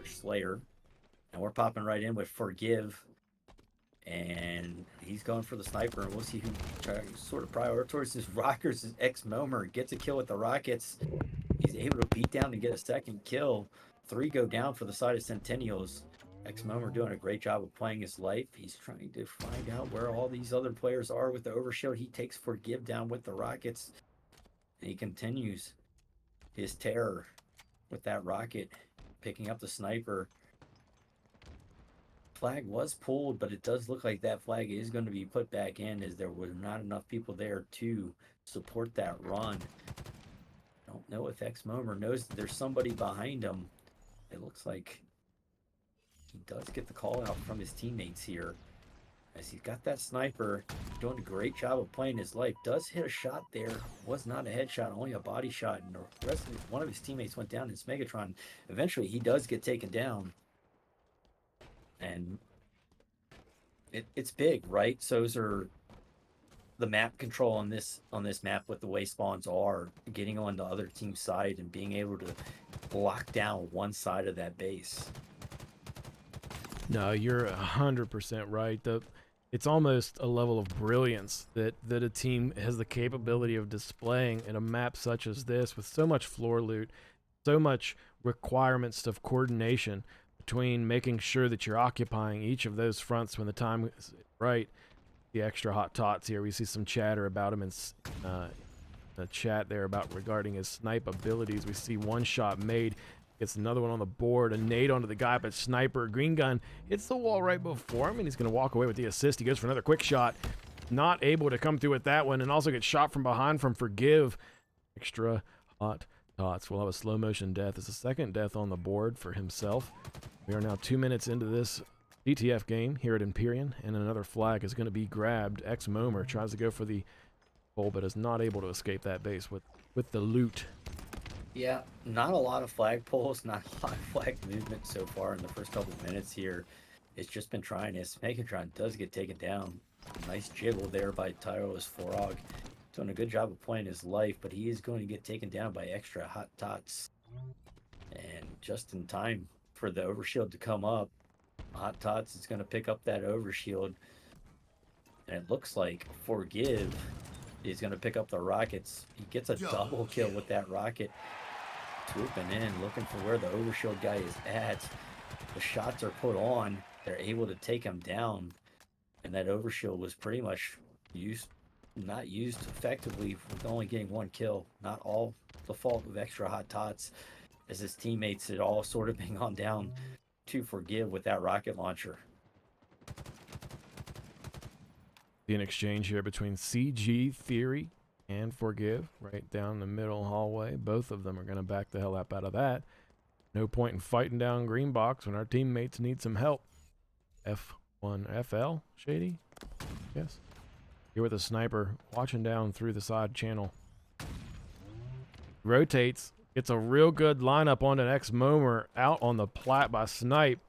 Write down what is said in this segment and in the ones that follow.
Slayer. And we're popping right in with Forgive. And he's going for the sniper. And we'll see who sort of prioritizes his rockers. X-Momer gets a kill with the rockets. He's able to beat down and get a second kill. 3 go down for the side of Centennials. X-Momer doing a great job of playing his life. He's trying to find out where all these other players are with the overshield. He takes Forgive down with the rockets. And he continues his terror with that rocket, picking up the sniper. Flag was pulled, but it does look like that flag is going to be put back in, as there were not enough people there to support that run. Don't know if X-Momer knows that there's somebody behind him. It looks like he does get the call out from his teammates here, as he's got that sniper doing a great job of playing his life. Does hit a shot there. Was not a headshot, only a body shot, and the rest of one of his teammates went down in Megatron. Eventually he does get taken down, and it's big, right? So those are the map control on this map, with the way spawns are, getting on the other team's side and being able to lock down one side of that base. No, you're 100% right. It's almost a level of brilliance that a team has the capability of displaying in a map such as this, with so much floor loot, so much requirements of coordination between making sure that you're occupying each of those fronts when the time is right. The extra hot tots here. We see some chatter about him in the chat there about regarding his snipe abilities. We see one shot made, gets another one on the board, a nade onto the guy, but sniper green gun hits the wall right before him, and he's going to walk away with the assist. He goes for another quick shot, not able to come through with that one, and also gets shot from behind from Forgive. Extra hot tots will have a slow motion death. It's the second death on the board for himself. We are now 2 minutes into this DTF game here at Empyrean, and another flag is going to be grabbed. X-Momer tries to go for the hole, but is not able to escape that base with the loot. Yeah, not a lot of flag pulls, not a lot of flag movement so far in the first couple of minutes here. It's just been trying. As Megatron does get taken down. Nice jiggle there by Tireless Frog. Doing a good job of playing his life, but he is going to get taken down by extra hot tots. And just in time for the overshield to come up, Hot Tots is going to pick up that overshield, and it looks like Forgive is going to pick up the rockets. He gets a double kill with that rocket, swooping in, looking for where the overshield guy is at. The shots are put on. They're able to take him down, and that overshield was pretty much not used effectively, with only getting 1 kill. Not all the fault of extra Hot Tots, as his teammates had all sort of been gone down to Forgive with that rocket launcher. An exchange here between CG Theory and Forgive, right down the middle hallway. Both of them are going to back the hell up out of that. No point in fighting down green box when our teammates need some help. F1FL, Shady? Yes. Here with a sniper, watching down through the side channel. Rotates. Gets a real good lineup on an X-Momer out on the plat by Snipe.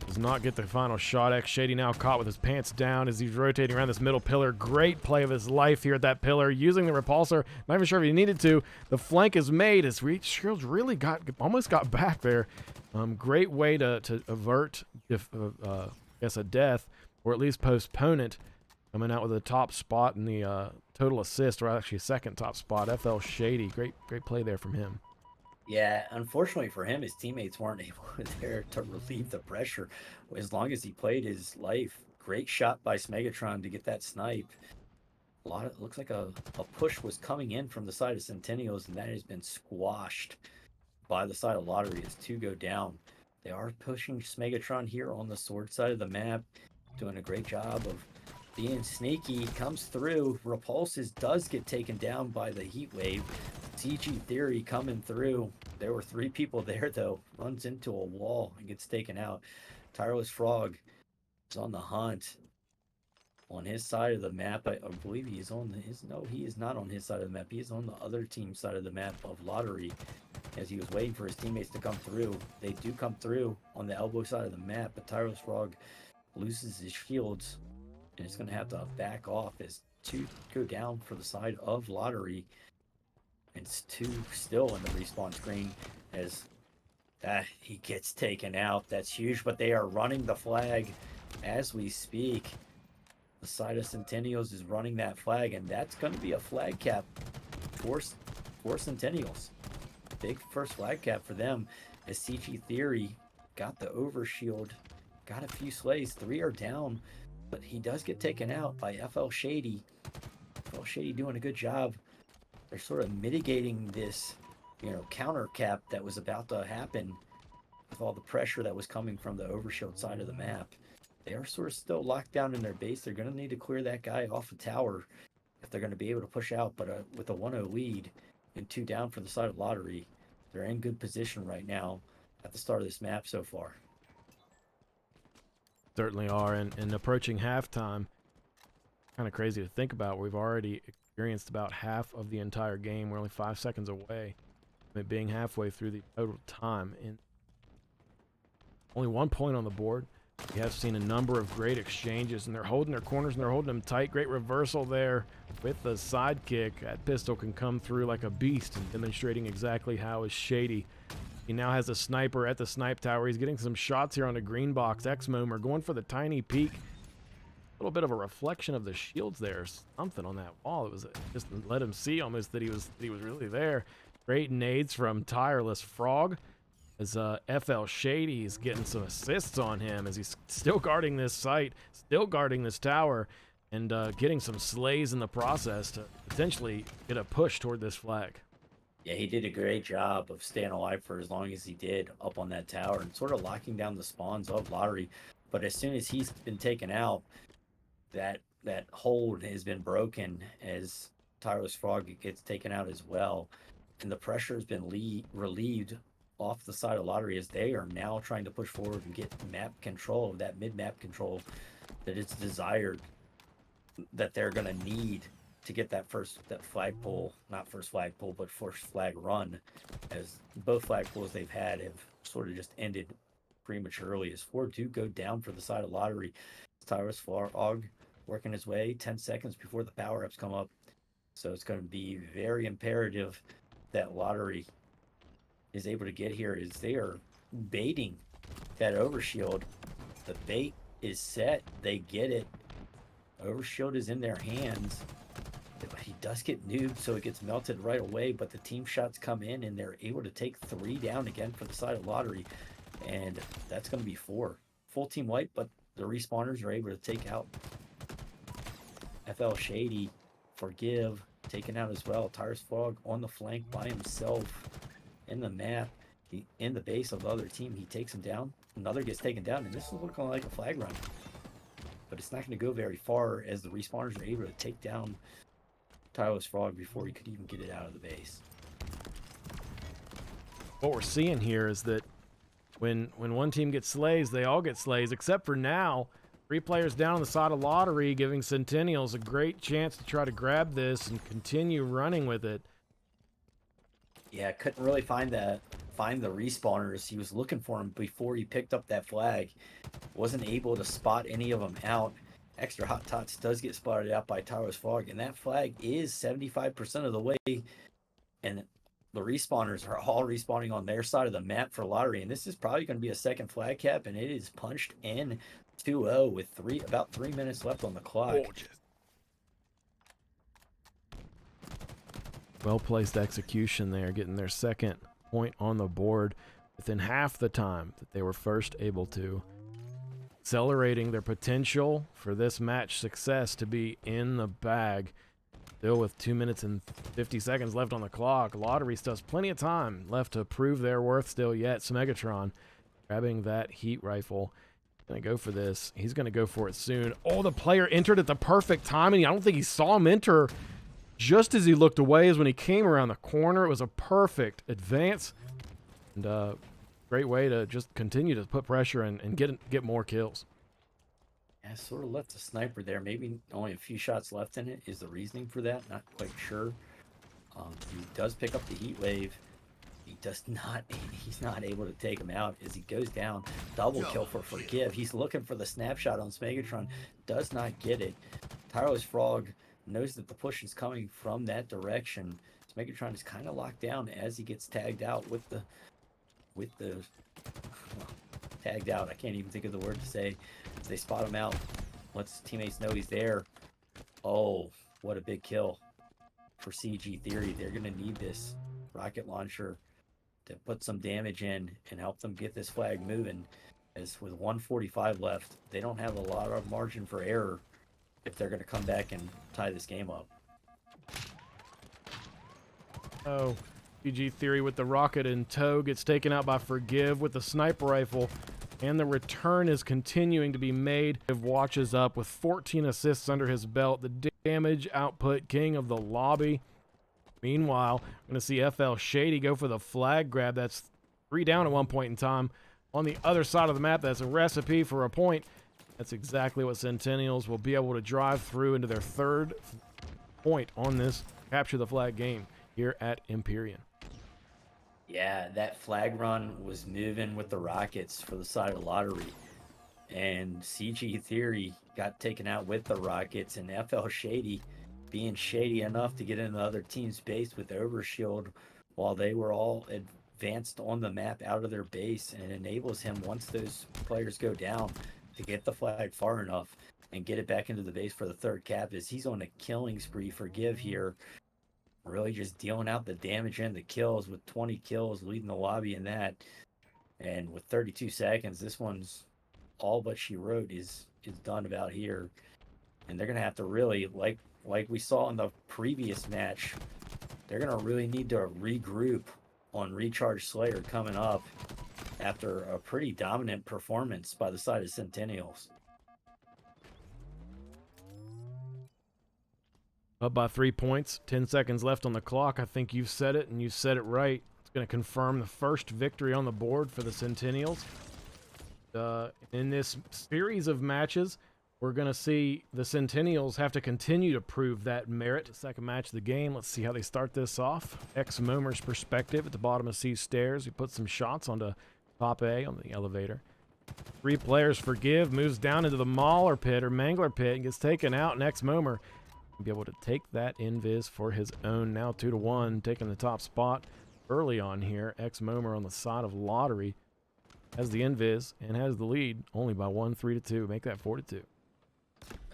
Does not get the final shot. X Shady now caught with his pants down as he's rotating around this middle pillar. Great play of his life here at that pillar, using the repulsor. Not even sure if he needed to. The flank is made as Shields really almost got back there. Great way to avert, a death, or at least postpone it. Coming out with a top spot in the total assist, or actually second top spot. FL Shady, great play there from him. Yeah, unfortunately for him, his teammates weren't able there to relieve the pressure as long as he played his life. Great shot by Megatron to get that snipe. Looks like a push was coming in from the side of Centennials, and that has been squashed by the side of Lottery as 2 go down. They are pushing Megatron here on the sword side of the map, doing a great job of being sneaky. Comes through, repulses, does get taken down by the heat wave. CG Theory coming through. There were 3 people there though. Runs into a wall and gets taken out. Tireless Frog is on the hunt on his side of the map. I believe he is on his. No, he is not on his side of the map. He is on the other team's side of the map of Lottery, as he was waiting for his teammates to come through. They do come through on the elbow side of the map, but Tireless Frog loses his shields, and it's going to have to back off as 2 go down for the side of Lottery. And it's 2 still in the respawn screen, as He gets taken out. That's huge, but they are running the flag as we speak. The side of Centennials is running that flag, and that's going to be a flag cap for Centennials. Big first flag cap for them, as CG Theory got the overshield, got a few slays. 3 are down, but he does get taken out by FL Shady. FL Shady doing a good job. They're sort of mitigating this, counter cap that was about to happen with all the pressure that was coming from the overshield side of the map. They are sort of still locked down in their base. They're going to need to clear that guy off the tower if they're going to be able to push out. But with a 1-0 lead and 2 down for the side of Lottery, they're in good position right now at the start of this map so far. Certainly are, and approaching halftime, kind of crazy to think about. We've already experienced about half of the entire game. We're only 5 seconds away from it being halfway through the total time. And only 1 point on the board. We have seen a number of great exchanges, and they're holding their corners, and they're holding them tight. Great reversal there with the sidekick. That pistol can come through like a beast, and demonstrating exactly how is Shady. He now has a sniper at the snipe tower. He's getting some shots here on the green box. X-Momer going for the tiny peek. A little bit of a reflection of the shields there. Something on that wall. It was just let him see almost that he was really there. Great nades from Tireless Frog. As FL Shady is getting some assists on him as he's still guarding this site, still guarding this tower, and getting some slays in the process to potentially get a push toward this flag. Yeah, he did a great job of staying alive for as long as he did up on that tower and sort of locking down the spawns of Lottery. But as soon as he's been taken out, that hold has been broken as Tireless Frog gets taken out as well. And the pressure has been relieved off the side of Lottery as they are now trying to push forward and get map control of that mid-map control that is desired, that they're going to need to get that flagpole, not first flagpole, but first flag run, as both flagpoles they've had have sort of just ended prematurely as 4 do go down for the side of Lottery. Tyrus Frog working his way 10 seconds before the power-ups come up. So it's going to be very imperative that Lottery is able to get here, as they are baiting that overshield. The bait is set. They get it. Overshield is in their hands. He does get nuked, so it gets melted right away, but the team shots come in, and they're able to take 3 down again for the side of Lottery. And that's going to be 4. Full team wipe, but the respawners are able to take out FL Shady. Forgive taken out as well. Tyrus Frog on the flank by himself in the map. In the base of the other team, he takes him down. Another gets taken down, and this is looking like a flag run. But it's not going to go very far, as the respawners are able to take down Tyrus Frog before he could even get it out of the base. What we're seeing here is that when one team gets slays, they all get slays, except for now. 3 players down on the side of Lottery, giving Centennials a great chance to try to grab this and continue running with it. Yeah, couldn't really find the respawners. He was looking for them before he picked up that flag. Wasn't able to spot any of them out. Extra Hot Tots does get spotted out by Tyrus Frog, and that flag is 75% of the way. And the respawners are all respawning on their side of the map for Lottery, and this is probably going to be a second flag cap, and it is punched in 2-0 with about 3 minutes left on the clock. Gorgeous. Well-placed execution there, getting their second point on the board within half the time that they were first able to. Accelerating their potential for this match success to be in the bag. Still with 2 minutes and 50 seconds left on the clock. Lottery still has plenty of time left to prove their worth still yet. Megatron grabbing that heat rifle. Gonna go for this. He's gonna go for it soon. Oh, the player entered at the perfect time, and I don't think he saw him enter. Just as he looked away is when he came around the corner. It was a perfect advance. And great way to just continue to put pressure and get more kills. Yeah, sort of left the sniper there. Maybe only a few shots left in it is the reasoning for that. Not quite sure. He does pick up the heat wave. He's not able to take him out as he goes down. Double kill for Forgive. He's looking for the snapshot on Smegatron. Does not get it. Tireless Frog knows that the push is coming from that direction. Smegatron is kind of locked down as he gets tagged out with the with the tagged out. I can't even think of the word to say. As they spot him out, lets teammates know he's there. Oh, what a big kill for CG Theory. They're going to need this rocket launcher to put some damage in and help them get this flag moving. As with 145 left, they don't have a lot of margin for error if they're going to come back and tie this game up. Oh, PG Theory with the rocket in tow gets taken out by Forgive with the sniper rifle, and the return is continuing to be made. Watches up with 14 assists under his belt, the damage output king of the lobby. Meanwhile, we're going to see FL Shady go for the flag grab. That's 3 down at one point in time. On the other side of the map, that's a recipe for a point. That's exactly what Centennials will be able to drive through into their 3rd point on this capture the flag game here at Empyrean. Yeah, that flag run was moving with the Rockets for the side of lottery. And CG Theory got taken out with the Rockets, and FL Shady being shady enough to get into the other team's base with overshield while they were all advanced on the map out of their base, and it enables him, once those players go down, to get the flag far enough and get it back into the base for the 3rd cap. As he's on a killing spree for Give here, really just dealing out the damage and the kills with 20 kills, leading the lobby in that. And with 32 seconds, this one's all but she wrote is done about here. And they're going to have to really, like we saw in the previous match, they're going to really need to regroup on Recharge Slayer coming up after a pretty dominant performance by the side of Centennials. Up by 3 points, 10 seconds left on the clock. I think you've said it, and you said it right. It's going to confirm the first victory on the board for the Centennials. In this series of matches, we're going to see the Centennials have to continue to prove that merit. Second match of the game. Let's see how they start this off. X-Momer's perspective at the bottom of C stairs. He puts some shots onto top A on the elevator. 3 players Forgive, moves down into the Mauler pit or Mangler pit and gets taken out, and X-Momer be able to take that invis for his own. Now 2-1, taking the top spot early on here. X-Momer on the side of lottery has the invis and has the lead only by 1, 3-2. Make that 4-2.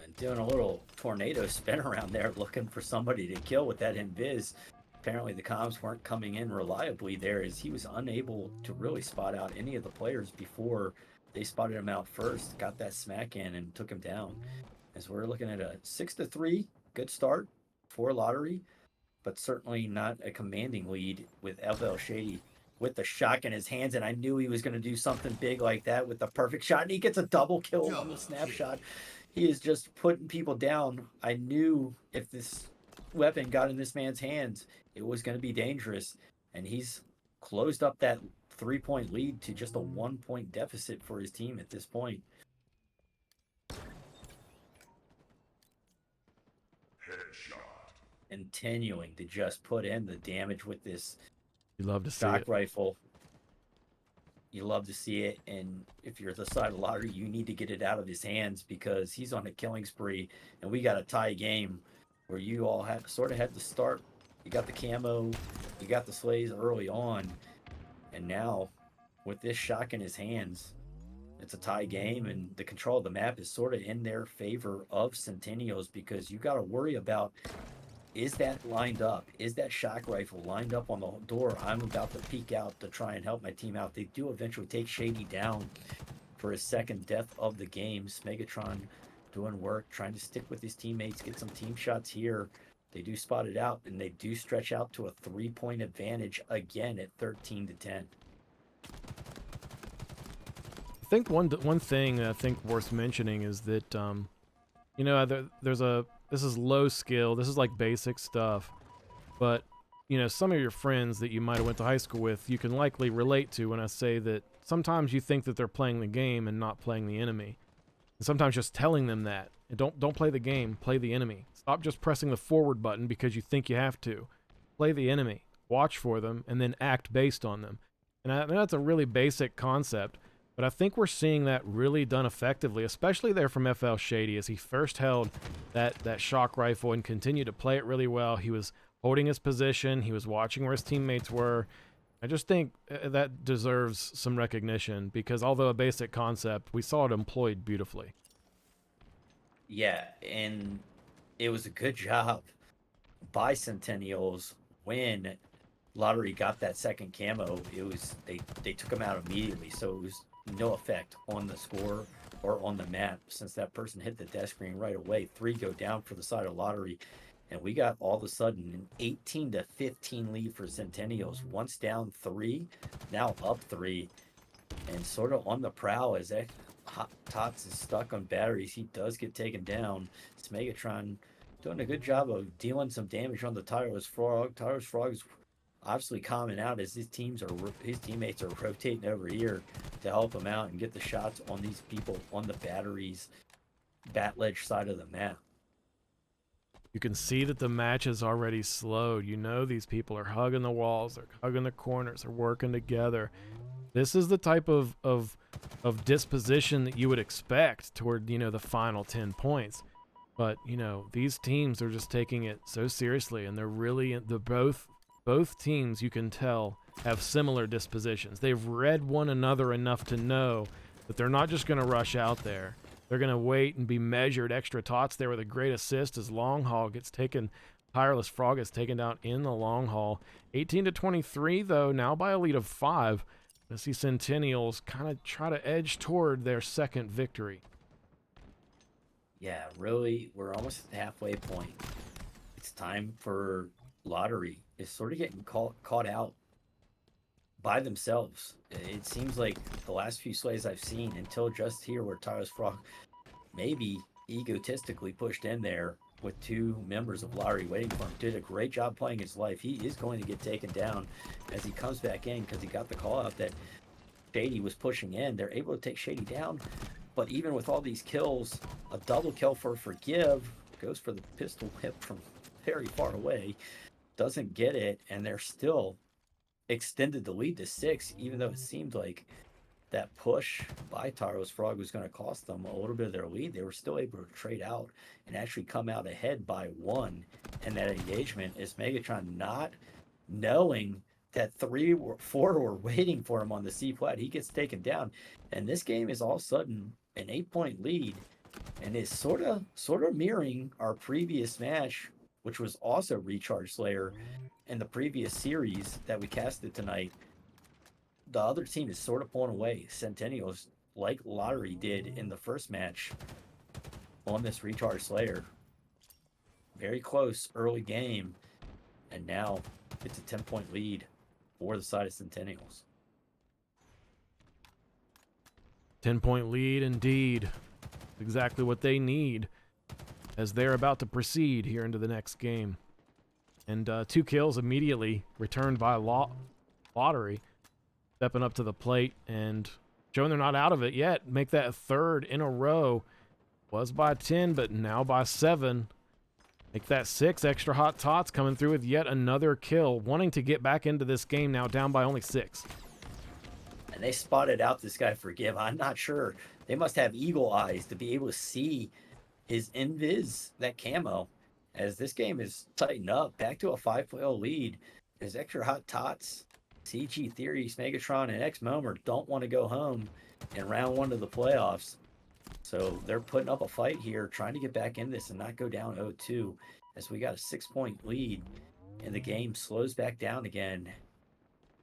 And doing a little tornado spin around there, looking for somebody to kill with that invis. Apparently the comms weren't coming in reliably there, as he was unable to really spot out any of the players before they spotted him out first. Got that smack in and took him down. As we're looking at a 6-3. Good start for lottery, but certainly not a commanding lead with FL Shady with the shot in his hands. And I knew he was going to do something big like that with the perfect shot. And he gets a double kill on the snapshot. He is just putting people down. I knew if this weapon got in this man's hands, it was going to be dangerous. And he's closed up that 3-point lead to just a 1-point deficit for his team at this point. Continuing to just put in the damage with this You love to see stock it. rifle. You love to see it, and if you're the side of lottery, you need to get it out of his hands, because he's on a killing spree, and we got a tie game where you all had to start. You got the camo, you got the slays early on, and now with this shock in his hands, it's a tie game, and the control of the map is sort of in their favor of Centennials, because you got to worry about, is that lined up? Is that shock rifle lined up on the door? I'm about to peek out to try and help my team out. They do eventually take Shady down for his 2nd death of the game. Smegatron doing work, trying to stick with his teammates, get some team shots here. They do spot it out, and they do stretch out to a 3-point advantage again at 13-10. I think one thing I think worth mentioning is that this is low skill. This is like basic stuff. But, some of your friends that you might have went to high school with, you can likely relate to when I say that sometimes you think that they're playing the game and not playing the enemy. And sometimes just telling them that. And don't play the game, play the enemy. Stop just pressing the forward button because you think you have to. Play the enemy. Watch for them and then act based on them. And I know that's a really basic concept, but I think we're seeing that really done effectively, especially there from FL Shady, as he first held that shock rifle and continued to play it really well. He was holding his position. He was watching where his teammates were. I just think that deserves some recognition because although a basic concept, we saw it employed beautifully. Yeah, and it was a good job by Centennials when Lottery got that second camo. It was they took him out immediately, so it was no effect on the score or on the map since that person hit the death screen right away. Three go down for the side of Lottery, and we got all of a sudden an 18-15 lead for Centennials. Once down three, now up three, and sort of on the prowl as Hot Tots is stuck on batteries. He does get taken down. It's Megatron doing a good job of dealing some damage on the Tireless Frog. Tireless Frog is obviously calming out as his teammates are rotating over here to help him out and get the shots on these people on the batteries, bat ledge side of the map. You can see that the match has already slowed. You know these people are hugging the walls, they're hugging the corners, they're working together. This is the type of disposition that you would expect toward, the final 10 points. But, these teams are just taking it so seriously, and they're really both teams, you can tell, have similar dispositions. They've read one another enough to know that they're not just going to rush out there. They're going to wait and be measured. Extra Tots there with a great assist as Long Haul gets taken. Tireless Frog gets taken down in the long haul. 18-23, though, now by a lead of 5. I see Centennials kind of try to edge toward their second victory. Yeah, really, we're almost at the halfway point. It's time for Lottery. It's sort of getting caught out by themselves. It seems like the last few slays I've seen until just here where Tireless Frog maybe egotistically pushed in there with two members of Lottery waiting for him. Did a great job playing his life. He is going to get taken down as he comes back in because he got the call out that Shady was pushing in. They're able to take Shady down. But even with all these kills, a double kill for Forgive goes for the pistol whip from very far away. Doesn't get it, and they're still extended the lead to 6, even though it seemed like that push by Tireless Frog was going to cost them a little bit of their lead. They were still able to trade out and actually come out ahead by 1 in that engagement. Is Megatron not knowing that 3 or 4 were waiting for him on the C flat? He gets taken down, and this game is all of a sudden an 8-point lead, and is sort of mirroring our previous match, which was also Recharge Slayer in the previous series that we casted tonight. The other team is sort of pulling away. Centennials, like Lottery did in the first match on this Recharge Slayer. Very close early game, and now it's a 10-point lead for the side of Centennials. 10-point lead indeed. Exactly what they need as they're about to proceed here into the next game. And 2 kills immediately returned by Lottery, stepping up to the plate and showing they're not out of it yet. Make that 3rd in a row. Was by 10, but now by 7. Make that 6. Extra Hot Tots coming through with yet another kill, wanting to get back into this game now, down by only 6. And they spotted out this guy Forgive. I'm not sure. They must have eagle eyes to be able to see his invis, that camo, as this game is tightened up. Back to a 5-0 lead. As Extra Hot Tots, CG Theory, Megatron, and X-Momer don't want to go home in round 1 of the playoffs. So they're putting up a fight here, trying to get back in this and not go down 0-2, as we got a 6-point lead, and the game slows back down again.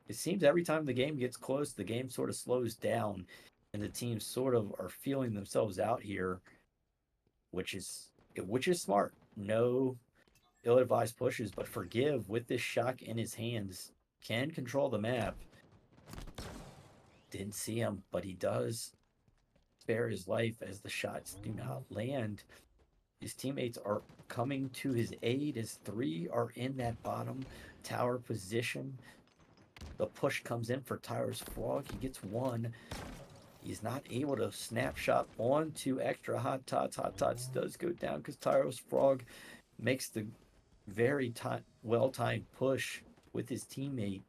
It seems every time the game gets close, the game sort of slows down, and the teams sort of are feeling themselves out here, which is smart. No ill-advised pushes, but Forgive, with this shock in his hands, can control the map. Didn't see him, but he does spare his life as the shots do not land. His teammates are coming to his aid as 3 are in that bottom tower position. The push comes in for Tireless Frog. He gets 1. He's not able to snapshot onto Extra Hot Tots. Hot Tots does go down because Tireless Frog makes the very well-timed push with his teammate.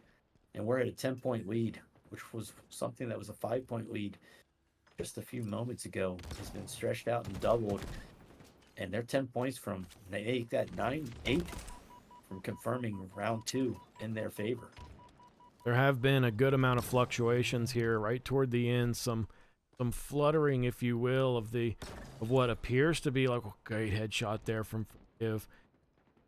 And we're at a 10-point lead, which was something that was a 5-point lead just a few moments ago. Has been stretched out and doubled. And they're 10 points from, they make that 9-8 from confirming round 2 in their favor. there have been a good amount of fluctuations here right toward the end. Some fluttering, if you will, of what appears to be like a great headshot there from Forgive.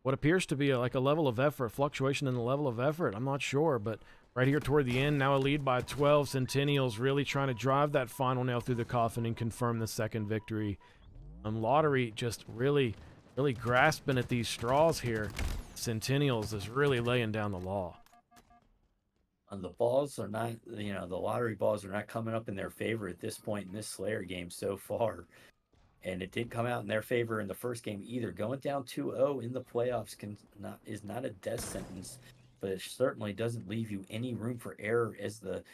What appears to be like a level of effort, fluctuation in the level of effort. I'm not sure, but right here toward the end, now a lead by 12. Centennials really trying to drive that final nail through the coffin and confirm the second victory. Lottery just really grasping at these straws here. Centennials is really laying down the law. And the balls are not, the lottery balls are not coming up in their favor at this point in this Slayer game so far. And it did come out in their favor in the first game either. Going down 2-0 in the playoffs is not a death sentence, but it certainly doesn't leave you any room for error, as the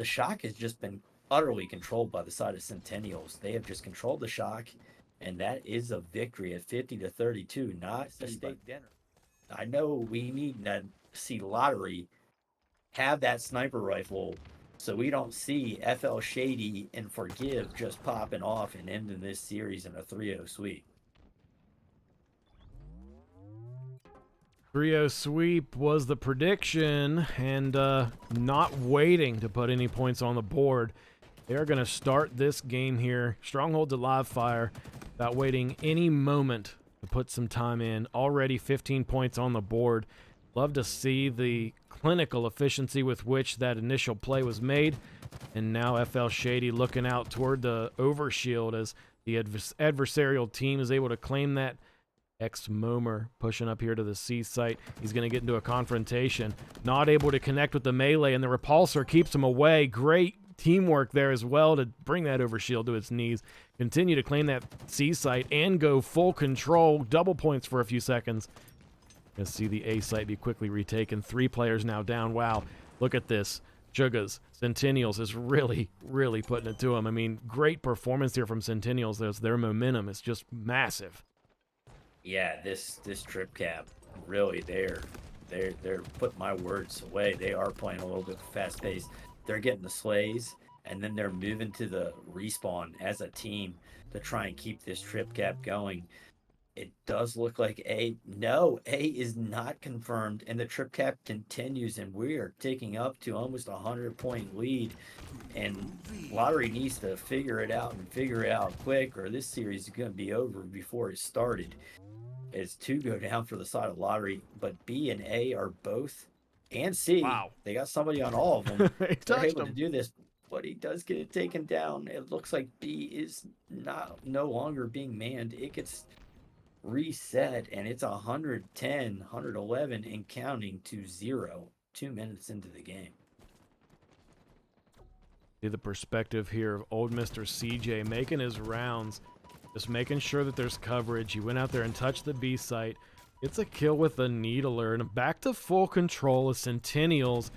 shock has just been utterly controlled by the side of Centennials. They have just controlled the shock, and that is a victory at 50-32, not a state dinner. I know we need to see Lottery have that sniper rifle so we don't see FL Shady and Forgive just popping off and ending this series in a 3-0 sweep. 3-0 sweep was the prediction, and not waiting to put any points on the board. They're going to start this game here. Stronghold to live fire without waiting any moment to put some time in. Already 15 points on the board. Love to see the clinical efficiency with which that initial play was made. And now FL Shady looking out toward the overshield as the adversarial team is able to claim that. X-Momer pushing up here to the C site. He's going to get into a confrontation. Not able to connect with the melee, and the repulsor keeps him away. Great teamwork there as well to bring that overshield to its knees. Continue to claim that C site and go full control. Double points for a few seconds. Gonna see the A site be quickly retaken. 3 players now down. Wow, look at this. Jugas, Centennials is really putting it to him. I mean, great performance here from Centennials. Their momentum is just massive. Yeah, this trip cap, really, they're putting my words away. They are playing a little bit fast paced. They're getting the slays, and then they're moving to the respawn as a team to try and keep this trip cap going. It does look like A is not confirmed, and the trip cap continues, and we are ticking up to almost a 100-point lead. And Lottery needs to figure it out quick, or this series is going to be over before it started. It's 2 go down for the side of Lottery, but B and A are both, and C. Wow. They got somebody on all of them. They're able to him. do this, but he does get it taken down. It looks like B is no longer being manned. It gets reset, and it's 110, 111, and counting to 0, 2 minutes into the game. See the perspective here of old Mr. CJ making his rounds. Just making sure that there's coverage. He went out there and touched the B site. It's a kill with a needler, and back to full control of Centennials,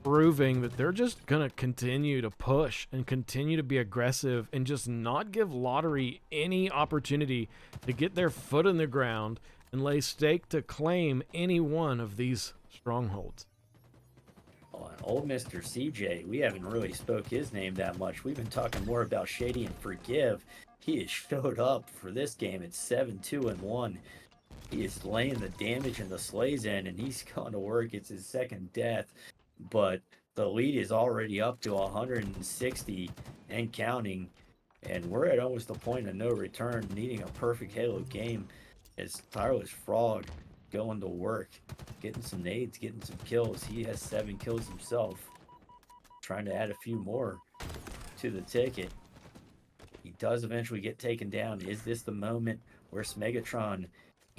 proving that they're just going to continue to push and continue to be aggressive and just not give Lottery any opportunity to get their foot in the ground and lay stake to claim any one of these strongholds. Well, and old Mr. CJ, we haven't really spoke his name that much. We've been talking more about Shady and Forgive. He has showed up for this game at 7-2-1. He is laying the damage and the slays in, and he's going to work. It's his second death, but the lead is already up to 160 and counting, and we're at almost the point of no return, needing a perfect Halo game as Tireless Frog going to work, getting some nades, getting some kills. He has 7 kills himself, trying to add a few more to the ticket. He does eventually get taken down. Is this the moment where Smegatron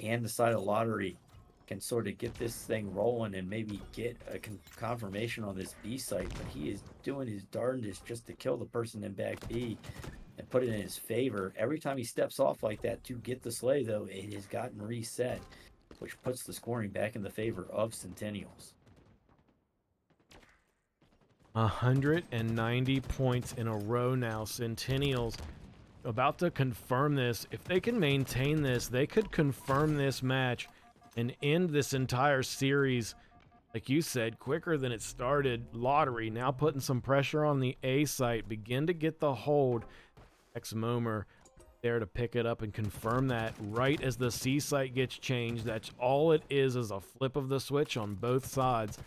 and the side of Lottery can sort of get this thing rolling and maybe get a confirmation on this B site? But he is doing his darndest just to kill the person in back B and put it in his favor. Every time he steps off like that to get the slay, though, it has gotten reset, which puts the scoring back in the favor of Centennials. 190 points in a row now. Centennials about to confirm this. If they can maintain this, they could confirm this match and end this entire series, like you said, quicker than it started. Lottery now putting some pressure on the A site, begin to get the hold. X-Momer there to pick it up and confirm that right as the C site gets changed. That's all it is a flip of the switch on both sides.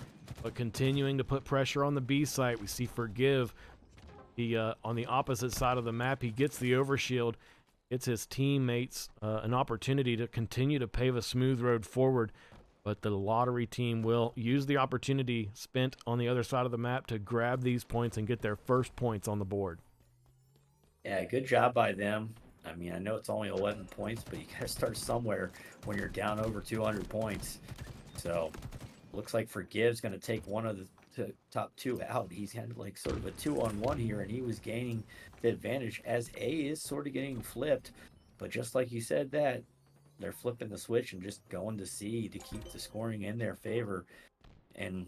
but continuing to put pressure on the B site. We see Forgive. He on the opposite side of the map, he gets the overshield. It's his teammates an opportunity to continue to pave a smooth road forward, but the lottery team will use the opportunity spent on the other side of the map to grab these points and get their first points on the board. Yeah, good job by them. I mean, I know it's only 11 points, but you got to start somewhere when you're down over 200 points. So, looks like Forgive's going to take one of the top two out. He's had like sort of a 2-on-1 here, and he was gaining the advantage as A is sort of getting flipped. But just like you said, that they're flipping the switch and just going to C to keep the scoring in their favor. And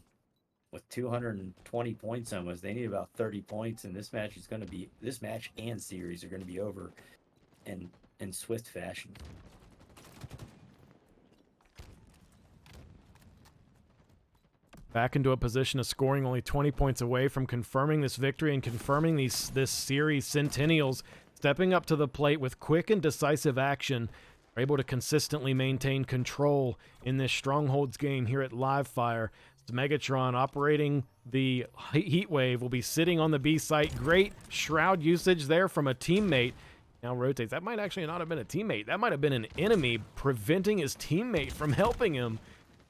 with 220 points almost, they need about 30 points, and this match and series are going to be over in swift fashion. Back into a position of scoring, only 20 points away from confirming this victory and confirming this series. Centennials stepping up to the plate with quick and decisive action, are able to consistently maintain control in this Strongholds game here at Live Fire. Megatron operating the heat wave will be sitting on the B site. Great shroud usage there from a teammate. Now rotates. That might actually not have been a teammate. That might have been an enemy preventing his teammate from helping him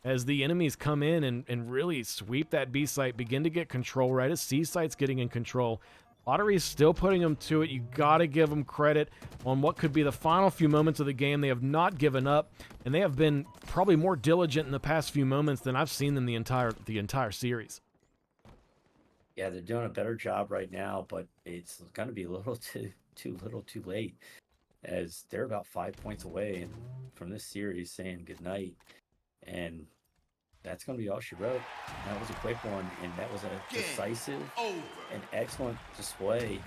as the enemies come in and really sweep that B site, begin to get control right as C site's getting in control. Lottery's still putting them to it. You got to give them credit on what could be the final few moments of the game. They have not given up, and they have been probably more diligent in the past few moments than I've seen them the entire series. Yeah, they're doing a better job right now, but it's going to be a little too late, as they're about 5 points away from this series saying goodnight. And that's going to be all she wrote. That was a quick one, and that was a decisive and excellent display